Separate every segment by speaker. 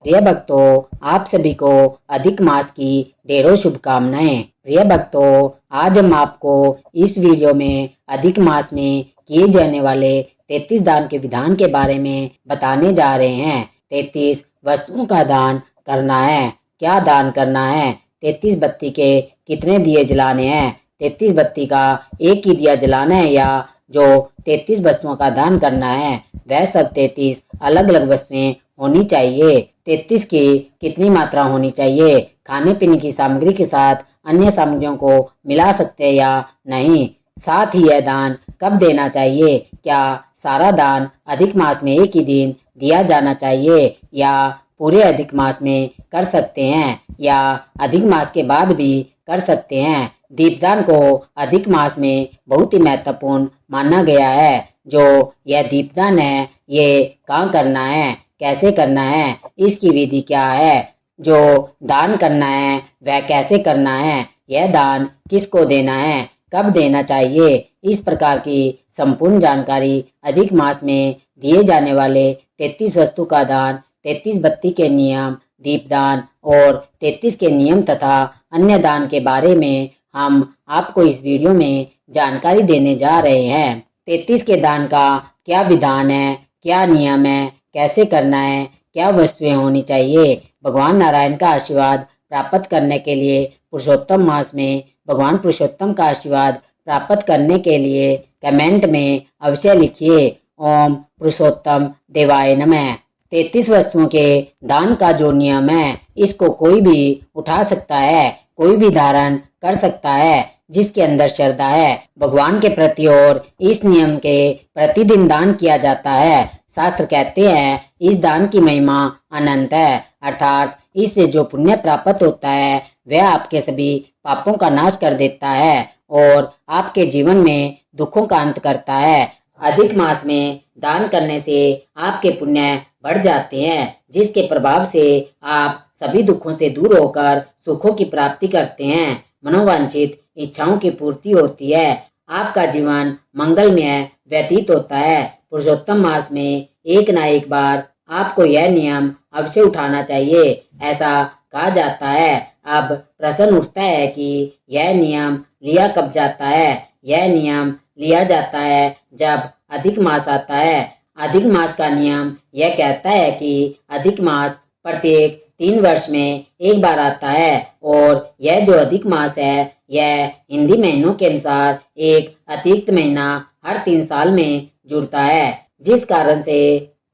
Speaker 1: प्रिय भक्तों, आप सभी को अधिक मास की ढेरों शुभकामनाएं। प्रिय भक्तों, आज हम आपको इस वीडियो में अधिक मास में किए जाने वाले 33 दान के विधान के बारे में बताने जा रहे हैं। 33 वस्तुओं का दान करना है। क्या दान करना है? 33 बत्ती के कितने दिए जलाने हैं? 33 बत्ती का एक ही दिया जलाना है या जो 33 वस्तुओं का दान करना है वह सब 33 अलग अलग वस्तुएं होनी चाहिए। 33 की कितनी मात्रा होनी चाहिए? खाने पीने की सामग्री के साथ अन्य सामग्रियों को मिला सकते हैं या नहीं? साथ ही यह दान कब देना चाहिए? क्या सारा दान अधिक मास में एक ही दिन दिया जाना चाहिए या पूरे अधिक मास में कर सकते हैं या अधिक मास के बाद भी कर सकते हैं? दीपदान को अधिक मास में बहुत ही महत्वपूर्ण माना गया है। जो यह दीपदान है ये कहाँ करना है, कैसे करना है, इसकी विधि क्या है, जो दान करना है वह कैसे करना है, यह दान किसको देना है, कब देना चाहिए, इस प्रकार की संपूर्ण जानकारी अधिक मास में दिए जाने वाले 33 वस्तु का दान, 33 बत्ती के नियम, दीपदान और 33 के नियम तथा अन्य दान के बारे में हम आपको इस वीडियो में जानकारी देने जा रहे हैं। 33 के दान का क्या विधान है, क्या नियम है, कैसे करना है, क्या वस्तुएं होनी चाहिए। भगवान नारायण का आशीर्वाद प्राप्त करने के लिए पुरुषोत्तम मास में भगवान पुरुषोत्तम का आशीर्वाद प्राप्त करने के लिए कमेंट में अवश्य लिखिए ओम पुरुषोत्तम देवाय नमः। 33 वस्तुओं के दान का जो नियम है इसको कोई भी उठा सकता है, कोई भी धारण कर सकता है जिसके अंदर श्रद्धा है भगवान के प्रति और इस नियम के प्रतिदिन दान किया जाता है। शास्त्र कहते हैं इस दान की महिमा अनंत है, अर्थात इससे जो पुण्य प्राप्त होता है वह आपके सभी पापों का नाश कर देता है और आपके जीवन में दुखों का अंत करता है। अधिक मास में दान करने से आपके पुण्य बढ़ जाते हैं जिसके प्रभाव से आप सभी दुखों से दूर होकर सुखों की प्राप्ति करते हैं, मनोवांछित इच्छाओं की पूर्ति होती है, आपका जीवन मंगलमय व्यतीत होता है। पुरुषोत्तम मास में एक ना एक बार आपको यह नियम अवश्य उठाना चाहिए, ऐसा कहा जाता है। अब प्रश्न उठता है कि यह नियम लिया कब जाता है? यह नियम लिया जाता है जब अधिक मास आता है। अधिक मास का नियम यह कहता है कि अधिक मास प्रत्येक 3 वर्ष में एक बार आता है और यह जो अधिक मास है यह हिंदी महीनों के अनुसार एक अतिरिक्त महीना हर 3 साल में जुड़ता है, जिस कारण से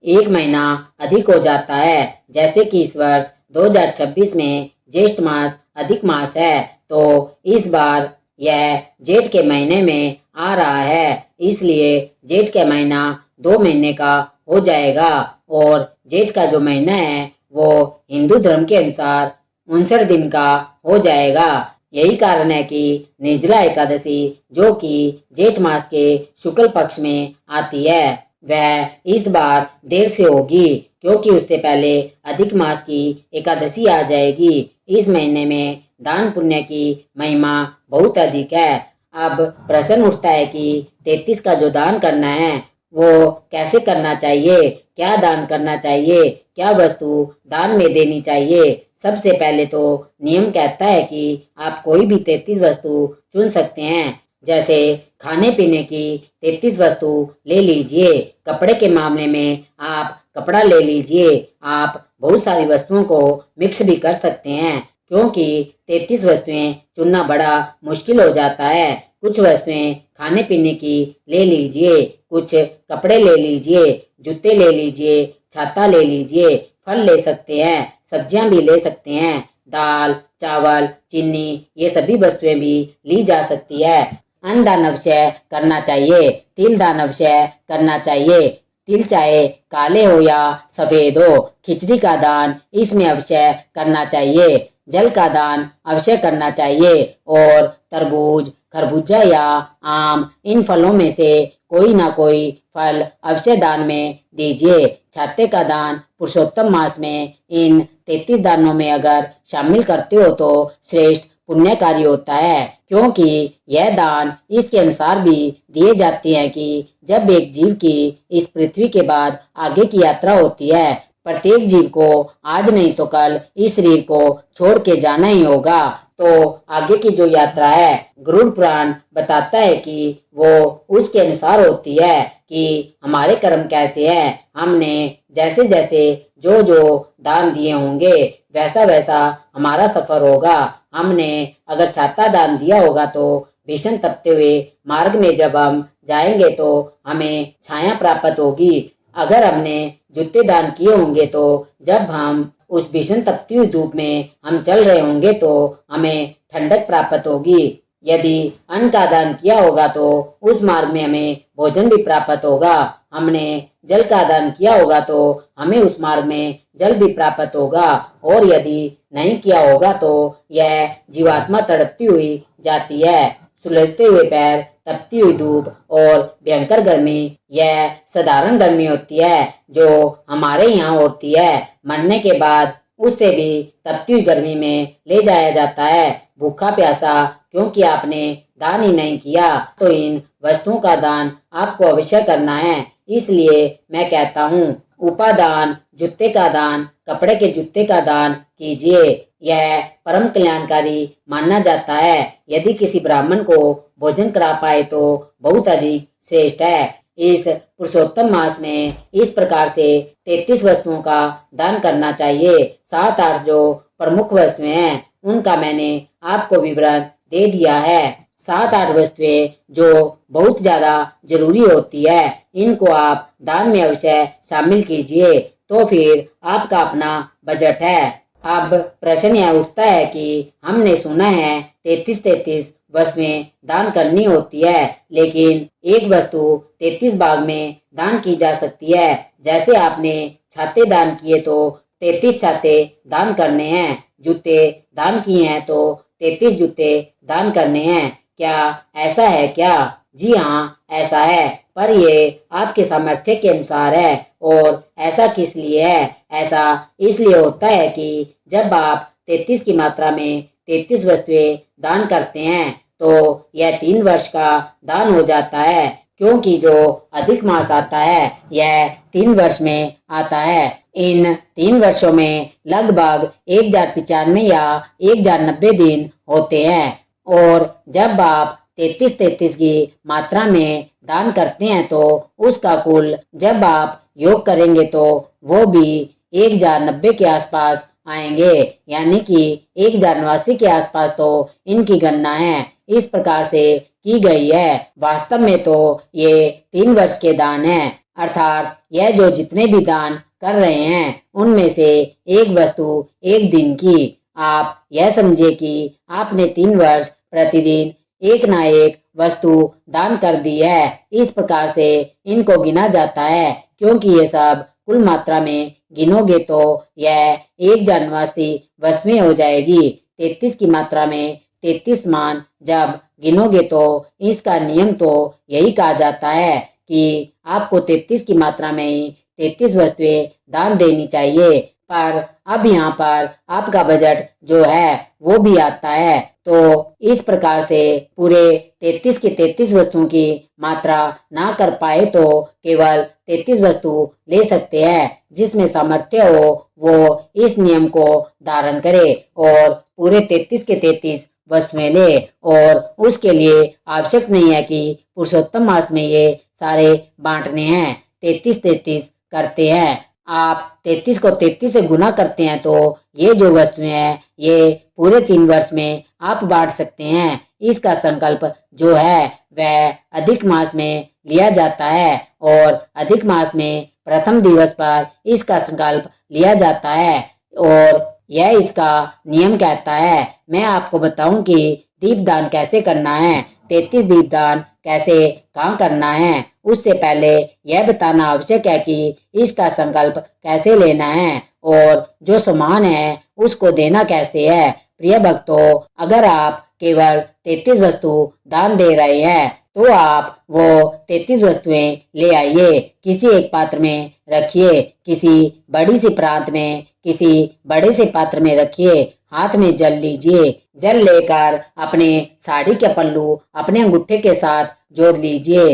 Speaker 1: एक महीना अधिक हो जाता है। जैसे कि इस वर्ष 2026 में ज्येष्ठ मास अधिक मास है तो इस बार यह जेठ के महीने में आ रहा है, इसलिए जेठ का महीना 2 महीने का हो जाएगा और जेठ का जो महीना है वो हिंदू धर्म के अनुसार 59 दिन का हो जाएगा। यही कारण है कि निर्जला एकादशी जो कि जेठ मास के शुक्ल पक्ष में आती है वह इस बार देर से होगी क्योंकि उससे पहले अधिक मास की एकादशी आ जाएगी। इस महीने में दान पुण्य की महिमा बहुत अधिक है। अब प्रश्न उठता है कि 33 का जो दान करना है वो कैसे करना चाहिए, क्या दान करना चाहिए, क्या वस्तु दान में देनी चाहिए। सबसे पहले तो नियम कहता है कि आप कोई भी 33 वस्तु चुन सकते हैं, जैसे खाने पीने की 33 वस्तु ले लीजिए। कपड़े के मामले में आप कपड़ा ले लीजिए। आप बहुत सारी वस्तुओं को मिक्स भी कर सकते हैं क्योंकि 33 वस्तुएं चुनना बड़ा मुश्किल हो जाता है। कुछ वस्तुएं खाने पीने की ले लीजिए, कुछ कपड़े ले लीजिए, जूते ले लीजिए, छाता ले लीजिए, फल ले सकते हैं, सब्जियां भी ले सकते हैं, दाल चावल चीनी ये सभी वस्तुएं भी ली जा सकती है। अन्न दान अवश्य करना चाहिए, तिल दान अवश्य करना चाहिए। तिल चाहे काले हो या सफेद हो, खिचड़ी का दान इसमें अवश्य करना चाहिए। जल का दान अवश्य करना चाहिए और तरबूज खरबूजा या आम इन फलों में से कोई ना कोई फल अवश्य दान में दीजिए। छाते का दान पुरुषोत्तम मास में इन 33 दानों में अगर शामिल करते हो तो श्रेष्ठ पुण्यकारी होता है क्योंकि यह दान इसके अनुसार भी दिए जाते हैं कि जब एक जीव की इस पृथ्वी के बाद आगे की यात्रा होती है प्रत्येक जीव को आज नहीं तो कल इस शरीर को छोड़ के जाना ही होगा। तो आगे की जो यात्रा है गरुड़ पुराण बताता है कि वो उसके अनुसार होती है कि हमारे कर्म कैसे हैं। हमने जैसे जैसे जो जो दान दिए होंगे वैसा वैसा हमारा सफर होगा। हमने अगर छाता दान दिया होगा तो भीषण तपते हुए मार्ग में जब हम जाएंगे तो हमें छाया प्राप्त होगी। अगर हमने जूते दान किए होंगे तो जब हम उस भीषण तपती हुई धूप में हम चल रहे होंगे तो हमें ठंडक प्राप्त होगी। यदि अन्न का दान किया होगा तो उस मार्ग में हमें भोजन भी प्राप्त होगा। हमने जल का दान किया होगा तो हमें उस मार्ग में जल भी प्राप्त होगा। और यदि नहीं किया होगा तो यह जीवात्मा तड़पती हुई जाती है। सुलझते हुए पैर, तपती हुई धूप और भयंकर गर्मी यह साधारण गर्मी होती है जो हमारे यहाँ होती है। मरने के बाद उससे भी तपती हुई गर्मी में ले जाया जाता है। भूखा प्यासा क्योंकि आपने दान ही नहीं किया तो इन वस्तुओं का दान आपको अवश्य करना है। इसलिए मैं कहता हूँ उपादान, जूते का दान, कपड़े के जूते का दान कीजिए। यह परम कल्याणकारी माना जाता है। यदि किसी ब्राह्मण को भोजन करा पाए तो बहुत अधिक श्रेष्ठ है। इस पुरुषोत्तम मास में इस प्रकार से 33 वस्तुओं का दान करना चाहिए। 7-8 जो प्रमुख वस्तुएं हैं उनका मैंने आपको विवरण दे दिया है। 7-8 वस्तुएं जो बहुत ज्यादा जरूरी होती है इनको आप दान में अवश्य शामिल कीजिए। तो फिर आपका अपना बजट है। अब प्रश्न यह उठता है कि हमने सुना है 33 वस्तुएं दान करनी होती है, लेकिन एक वस्तु 33 भाग में दान की जा सकती है। जैसे आपने छाते दान किए तो 33 छाते दान करने हैं। जूते दान किए हैं तो 33 जूते दान करने हैं। क्या ऐसा है क्या? जी हाँ, ऐसा है, पर ये आपके सामर्थ्य के अनुसार है। और ऐसा किस लिए है? ऐसा इसलिए होता है कि जब आप 33 की मात्रा में 33 वस्तुएं दान करते हैं तो यह 3 वर्ष का दान हो जाता है। क्योंकि जो अधिक मास आता है यह 3 वर्ष में आता है। इन 3 वर्षों में लगभग 1095 या 1090 दिन होते हैं। और जब आप 33 की मात्रा में दान करते हैं तो उसका कुल जब आप योग करेंगे तो वो भी 1090 के आसपास आएंगे। यानी कि 1089 के आसपास तो इनकी गणना है। इस प्रकार से की गई है। वास्तव में तो ये 3 वर्ष के दान है। अर्थात यह जो जितने भी दान कर रहे हैं उनमें से एक वस्तु एक दिन की। आप यह समझे कि आपने 3 वर्ष प्रतिदिन एक ना एक वस्तु दान कर दी है। इस प्रकार से इनको गिना जाता है। क्योंकि ये सब कुल मात्रा में गिनोगे तो यह 1089 वस्तुएं हो जाएगी। 33 की मात्रा में 33 मान जब गिनोगे तो इसका नियम तो यही कहा जाता है कि आपको 33 की मात्रा में ही 33 वस्तुएं दान देनी चाहिए। पर अब यहाँ पर आपका बजट जो है वो भी आता है। तो इस प्रकार से पूरे 33 की 33 वस्तुओं की मात्रा ना कर पाए तो केवल 33 वस्तु ले सकते हैं। जिसमें सामर्थ्य हो वो इस नियम को धारण करे और पूरे 33 के 33 वस्तुएं ले। और उसके लिए आवश्यक नहीं है कि पुरुषोत्तम मास में ये सारे बांटने हैं। 33 करते हैं। आप 33 को 33 से गुना करते हैं तो ये जो वस्तुएं हैं ये पूरे 3 वर्ष में आप बांट सकते हैं। इसका संकल्प जो है वह अधिक मास में लिया जाता है और अधिक मास में प्रथम दिवस पर इसका संकल्प लिया जाता है। और यह इसका नियम कहता है। मैं आपको बताऊं कि दीपदान कैसे करना है, 33 दीपदान कैसे कहाँ करना है। उससे पहले यह बताना आवश्यक है कि इसका संकल्प कैसे लेना है और जो सामान है उसको देना कैसे है। प्रिय भक्तों, अगर आप केवल 33 वस्तु दान दे रहे हैं तो आप वो 33 वस्तुएं ले आइए, किसी एक पात्र में रखिए, किसी बड़ी सी प्रांत में किसी बड़े से पात्र में रखिए। हाथ में जल लीजिए। जल लेकर अपने साड़ी के पल्लू अपने अंगूठे के साथ जोड़ लीजिए।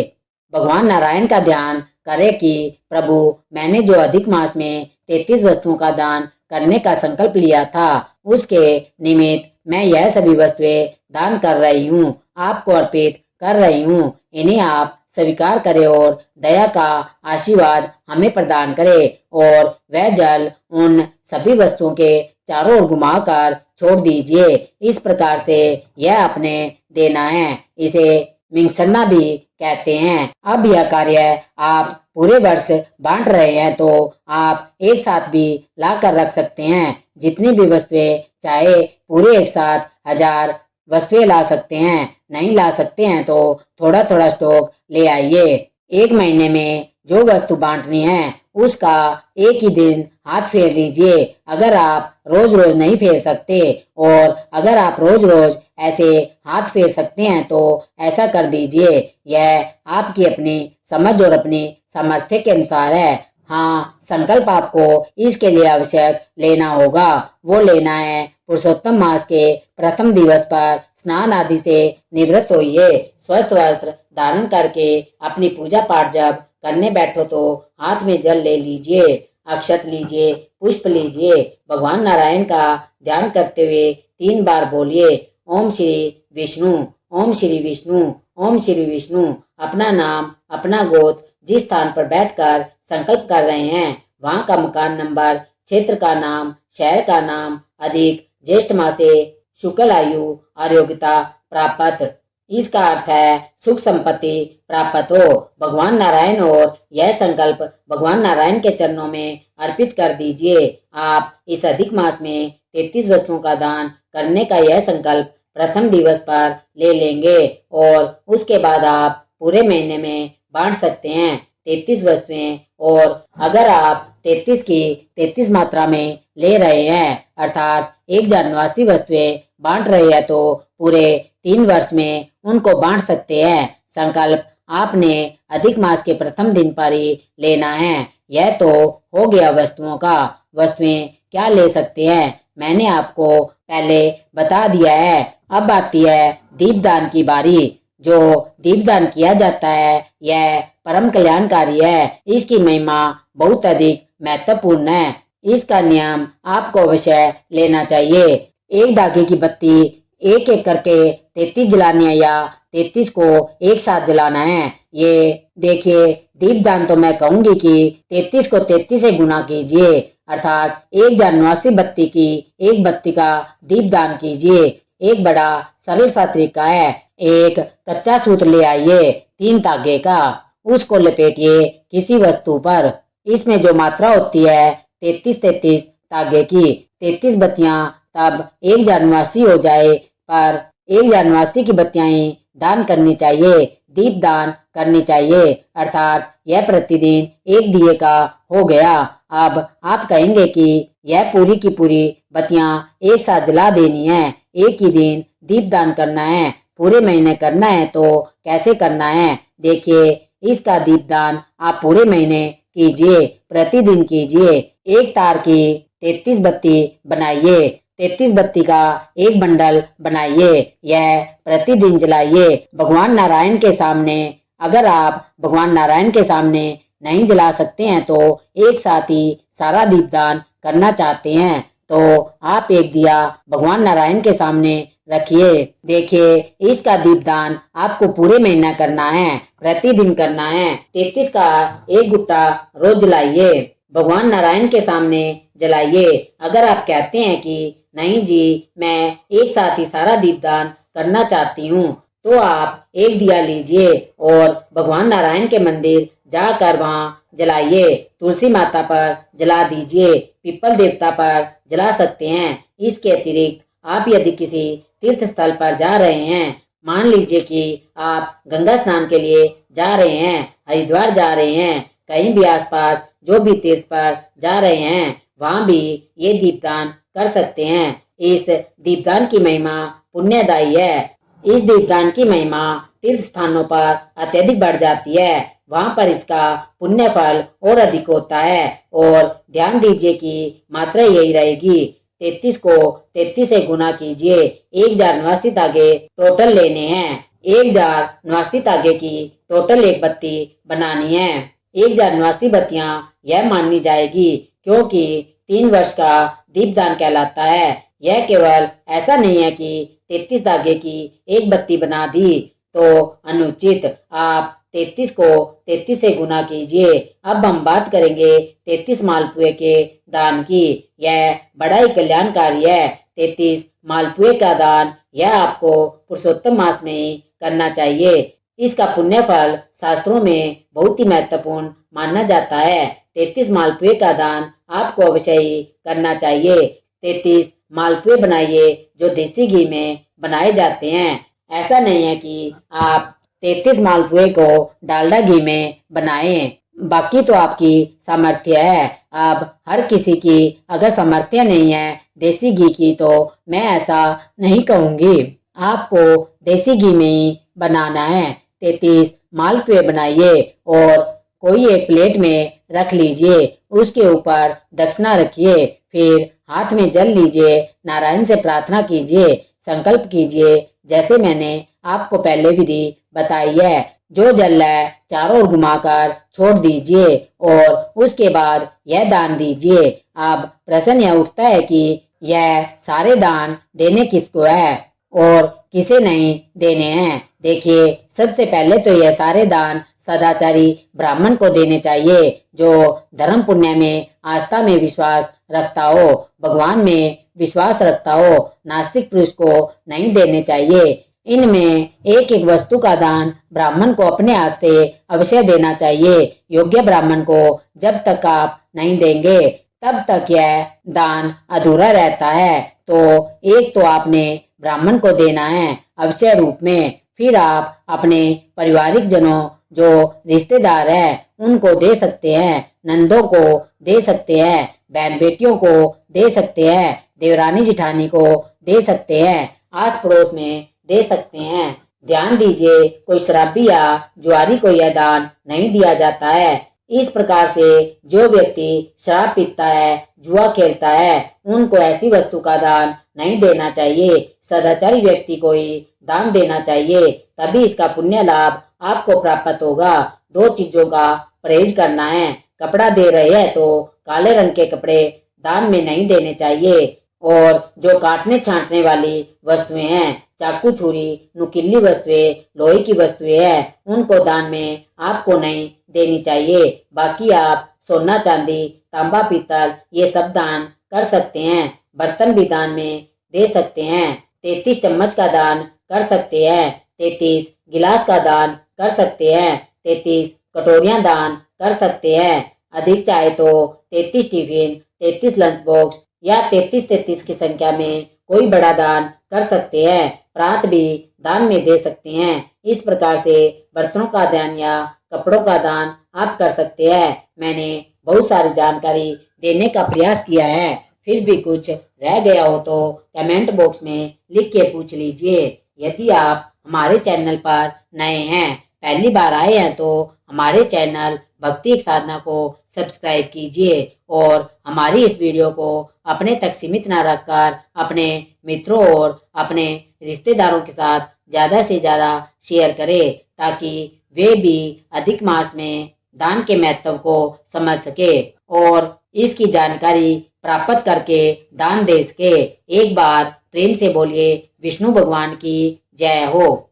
Speaker 1: भगवान नारायण का ध्यान करे कि प्रभु, मैंने जो अधिक मास में 33 वस्तुओं का दान करने का संकल्प लिया था, उसके निमित्त मैं यह सभी वस्तुएं दान कर रही हूँ, आपको अर्पित कर रही हूँ। इन्हें आप स्वीकार करें और दया का आशीर्वाद हमें प्रदान करे। और वह जल उन सभी वस्तुओं के चारों ओर घुमाकर छोड़ दीजिए। इस प्रकार से यह अपने देना है, इसे मिंगसना भी कहते हैं। अब यह कार्य आप पूरे वर्ष बांट रहे हैं तो आप एक साथ भी ला कर रख सकते हैं। जितनी भी वस्तुएं चाहे पूरे एक साथ 1000 वस्तुएं ला सकते हैं। नहीं ला सकते हैं तो थोड़ा थोड़ा स्टॉक ले आइए। एक महीने में जो वस्तु बांटनी है उसका एक ही दिन हाथ फेर लीजिए। अगर आप रोज रोज नहीं फेर सकते और अगर आप रोज रोज ऐसे हाथ फेर सकते हैं तो ऐसा कर दीजिए। यह आपकी अपनी समझ और अपनी सामर्थ्य के अनुसार है। हाँ, संकल्प आपको इसके लिए आवश्यक लेना होगा। वो लेना है, पुरुषोत्तम मास के प्रथम दिवस पर स्नान आदि से निवृत्त होइए। स्वस्थ वस्त्र धारण करके अपनी पूजा पाठ जब करने बैठो तो हाथ में जल ले लीजिए, अक्षत लीजिए, पुष्प लीजिए। भगवान नारायण का ध्यान करते हुए 3 बार बोलिए, ओम श्री विष्णु, ओम श्री विष्णु, ओम श्री विष्णु। अपना नाम, अपना गोत्र, जिस स्थान पर बैठकर संकल्प कर रहे हैं वहां का मकान नंबर, क्षेत्र का नाम, शहर का नाम, अधिक ज्येष्ठ मासे, शुक्ल आयु, आरोग्यता प्राप्त। इसका अर्थ है सुख संपत्ति प्राप्त हो। भगवान नारायण और यह संकल्प भगवान नारायण के चरणों में अर्पित कर दीजिए। आप इस अधिक मास में 33 वस्तुओं का दान करने का यह संकल्प प्रथम दिवस पर ले लेंगे और उसके बाद आप पूरे महीने में बांट सकते हैं 33 वस्तुएं। और अगर आप 33 की 33 मात्रा में ले रहे हैं अर्थात 1089 वस्तुएं बांट रहे हैं तो पूरे 3 वर्ष में उनको बांट सकते हैं। संकल्प आपने अधिक मास के प्रथम दिन पर ही लेना है। यह तो हो गया वस्तुओं का। वस्तुएं क्या ले सकते हैं मैंने आपको पहले बता दिया है। अब आती है दीपदान की बारी। जो दीपदान किया जाता है यह परम कल्याणकारी है। इसकी महिमा बहुत अधिक महत्वपूर्ण है। इसका नियम आपको अवश्य लेना चाहिए। एक धागे की बत्ती एक एक करके 33 जलानी है या 33 को एक साथ जलाना है। ये देखिए, दीपदान तो मैं कहूंगी कि 33 को 33 से गुना कीजिए अर्थात 1089 बत्ती की एक बत्ती का दीपदान कीजिए। एक बड़ा सरल सा तरीका है। एक कच्चा सूत्र ले आइए 3 धागे का, उसको लपेटिए किसी वस्तु पर। इसमें जो मात्रा होती है 33 धागे की 33 बत्तियां तब 1089 हो जाए, पर 1089 की बत्तियां ही दान करनी चाहिए, दीप दान करनी चाहिए अर्थात यह प्रतिदिन एक दिए का हो गया। अब आप कहेंगे कि यह पूरी की पूरी बत्तियां एक साथ जला देनी है, एक ही दिन दीप दान करना है, पूरे महीने करना है तो कैसे करना है? देखिए, इसका दीप दान आप पूरे महीने कीजिए, प्रतिदिन कीजिए। एक तार की 33 बत्ती बनाइए, 33 बत्ती का एक बंडल बनाइए, यह प्रतिदिन जलाइए भगवान नारायण के सामने। अगर आप भगवान नारायण के सामने नहीं जला सकते हैं तो एक साथ ही सारा दीपदान करना चाहते हैं तो आप एक दिया भगवान नारायण के सामने रखिए। देखिए, इसका दीपदान आपको पूरे महीना करना है, प्रतिदिन करना है। 33 का एक गुट्टा रोज जलाइए, भगवान नारायण के सामने जलाइए। अगर आप कहते हैं कि नहीं जी, मैं एक साथ ही सारा दीपदान करना चाहती हूँ, तो आप एक दिया लीजिए और भगवान नारायण के मंदिर जाकर वहाँ जलाइए। तुलसी माता पर जला दीजिए, पीपल देवता पर जला सकते हैं। इसके अतिरिक्त आप यदि किसी तीर्थ स्थल पर जा रहे हैं, मान लीजिए कि आप गंगा स्नान के लिए जा रहे हैं, हरिद्वार जा रहे हैं, कहीं भी आसपास जो भी तीर्थ पर जा रहे हैं वहाँ भी ये दीपदान कर सकते हैं। इस दीपदान की महिमा पुण्यदायी है। इस दीपदान की महिमा तीर्थ स्थानों पर अत्यधिक बढ़ जाती है, वहाँ पर इसका पुण्य फल और अधिक होता है। और ध्यान दीजिए कि मात्रा यही रहेगी, 33 को 33 से गुना कीजिए। 1089 धागे टोटल लेने हैं, 1089 धागे की टोटल एक बत्ती बनानी है। 1089 बत्तियां यह मानी जाएगी, क्योंकि 3 वर्ष का दीपदान कहलाता है। यह केवल ऐसा नहीं है कि 33 धागे की एक बत्ती बना दी तो अनुचित, आप 33 को 33 से गुना कीजिए। अब हम बात करेंगे 33 मालपुए के दान की। यह बड़ा ही कल्याणकारी है। 33 मालपुए का दान यह आपको पुरुषोत्तम मास में ही करना चाहिए। इसका पुण्य फल शास्त्रों में बहुत ही महत्वपूर्ण माना जाता है। 33 मालपुए का दान आपको अवश्य ही करना चाहिए। 33 मालपुए बनाइए जो देसी घी में बनाए जाते हैं। ऐसा नहीं है कि आप 33 मालपुए को डालडा घी में बनाएं। बाकी तो आपकी सामर्थ्य है। अब हर किसी की अगर सामर्थ्य नहीं है देसी घी की, तो मैं ऐसा नहीं कहूंगी। आपको देसी घी में ही बनाना है। 33 मालपुए बनाइए और कोई एक प्लेट में रख लीजिए। उसके ऊपर दक्षिणा रखिए, फिर हाथ में जल लीजिए, नारायण से प्रार्थना कीजिए, संकल्प कीजिए जैसे मैंने आपको पहले विधि बताई है। जो जल है चारों ओर घुमाकर छोड़ दीजिए और उसके बाद यह दान दीजिए। अब प्रश्न यह उठता है कि यह सारे दान देने किसको है और किसे नहीं देने हैं। देखिए, सबसे पहले तो यह सारे दान सदाचारी ब्राह्मण को देने चाहिए, जो धर्म पुण्य में, आस्था में विश्वास रखता हो, भगवान में विश्वास रखता हो। नास्तिक पुरुष को नहीं देने चाहिए। इनमें एक एक वस्तु का दान ब्राह्मण को अपने हाथ से अवश्य देना चाहिए। योग्य ब्राह्मण को जब तक आप नहीं देंगे तब तक यह दान अधूरा रहता है। तो एक तो आपने ब्राह्मण को देना है अवश्य रूप में, फिर आप अपने पारिवारिक जनों जो रिश्तेदार हैं उनको दे सकते हैं, नंदों को दे सकते हैं, बहन बेटियों को दे सकते हैं, देवरानी जिठानी को दे सकते हैं, आस पड़ोस में दे सकते हैं। ध्यान दीजिए, कोई शराबी या जुआरी को यह दान नहीं दिया जाता है। इस प्रकार से जो व्यक्ति शराब पीता है, जुआ खेलता है, उनको ऐसी वस्तु का दान नहीं देना चाहिए। सदाचारी व्यक्ति को ही दान देना चाहिए, तभी इसका पुण्य लाभ आपको प्राप्त होगा। 2 चीजों का परहेज करना है। कपड़ा दे रहे हैं तो काले रंग के कपड़े दान में नहीं देने चाहिए, और जो काटने छांटने वाली वस्तुएं हैं, चाकू छुरी नुकीली वस्तुएं, लोहे की वस्तुएं हैं, उनको दान में आपको नहीं देनी चाहिए। बाकी आप सोना चांदी तांबा पीतल ये सब दान कर सकते हैं। बर्तन भी दान में दे सकते हैं। 33 चम्मच का दान कर सकते हैं। 33 गिलास का दान कर सकते हैं। 33 कटोरियां दान कर सकते हैं। अधिक चाहे तो 33 टिफिन, 33 लंच बॉक्स या 33 की संख्या में कोई बड़ा दान कर सकते हैं। प्रात भी दान में दे सकते हैं। इस प्रकार से बर्तनों का दान या कपड़ों का दान आप कर सकते हैं। मैंने बहुत सारी जानकारी देने का प्रयास किया है, फिर भी कुछ रह गया हो तो कमेंट बॉक्स में लिख के पूछ लीजिए। यदि आप हमारे चैनल पर नए हैं, पहली बार आए हैं, तो हमारे चैनल भक्ति एक साधना को सब्सक्राइब कीजिए और हमारी इस वीडियो को अपने तक सीमित न रखकर अपने मित्रों और अपने रिश्तेदारों के साथ ज्यादा से ज्यादा शेयर करें, ताकि वे भी अधिक मास में दान के महत्व को समझ सके और इसकी जानकारी प्राप्त करके दान दे सके। एक बार प्रेम से बोलिए विष्णु भगवान की जय हो।